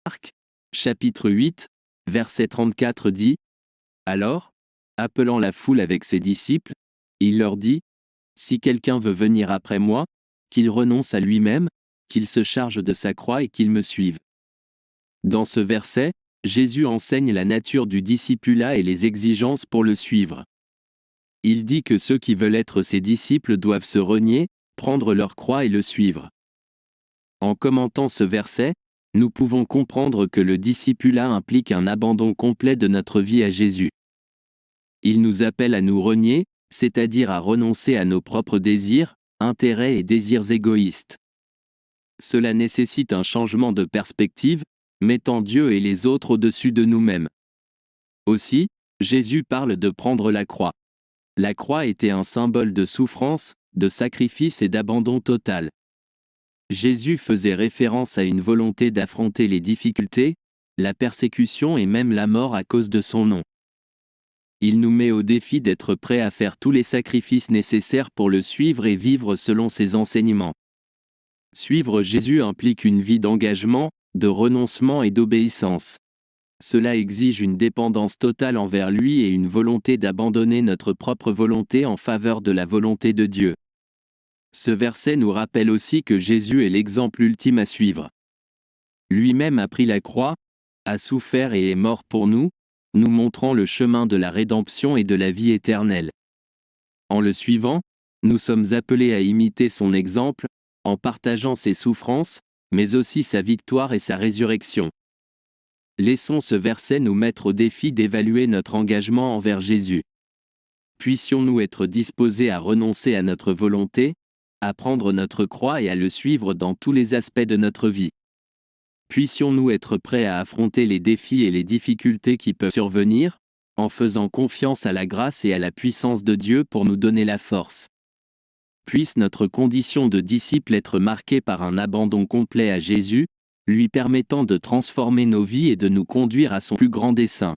Marc, chapitre 8, verset 34 dit : Alors, appelant la foule avec ses disciples, il leur dit : Si quelqu'un veut venir après moi, qu'il renonce à lui-même, qu'il se charge de sa croix et qu'il me suive. Dans ce verset, Jésus enseigne la nature du discipulat et les exigences pour le suivre. Il dit que ceux qui veulent être ses disciples doivent se renier, prendre leur croix et le suivre. En commentant ce verset, nous pouvons comprendre que le discipulat implique un abandon complet de notre vie à Jésus. Il nous appelle à nous renier, c'est-à-dire à renoncer à nos propres désirs, intérêts et désirs égoïstes. Cela nécessite un changement de perspective, mettant Dieu et les autres au-dessus de nous-mêmes. Aussi, Jésus parle de prendre la croix. La croix était un symbole de souffrance, de sacrifice et d'abandon total. Jésus faisait référence à une volonté d'affronter les difficultés, la persécution et même la mort à cause de son nom. Il nous met au défi d'être prêts à faire tous les sacrifices nécessaires pour le suivre et vivre selon ses enseignements. Suivre Jésus implique une vie d'engagement, de renoncement et d'obéissance. Cela exige une dépendance totale envers lui et une volonté d'abandonner notre propre volonté en faveur de la volonté de Dieu. Ce verset nous rappelle aussi que Jésus est l'exemple ultime à suivre. Lui-même a pris la croix, a souffert et est mort pour nous, nous montrant le chemin de la rédemption et de la vie éternelle. En le suivant, nous sommes appelés à imiter son exemple, en partageant ses souffrances, mais aussi sa victoire et sa résurrection. Laissons ce verset nous mettre au défi d'évaluer notre engagement envers Jésus. Puissions-nous être disposés à renoncer à notre volonté, à prendre notre croix et à le suivre dans tous les aspects de notre vie. Puissions-nous être prêts à affronter les défis et les difficultés qui peuvent survenir, en faisant confiance à la grâce et à la puissance de Dieu pour nous donner la force. Puisse notre condition de disciple être marquée par un abandon complet à Jésus, lui permettant de transformer nos vies et de nous conduire à son plus grand dessein.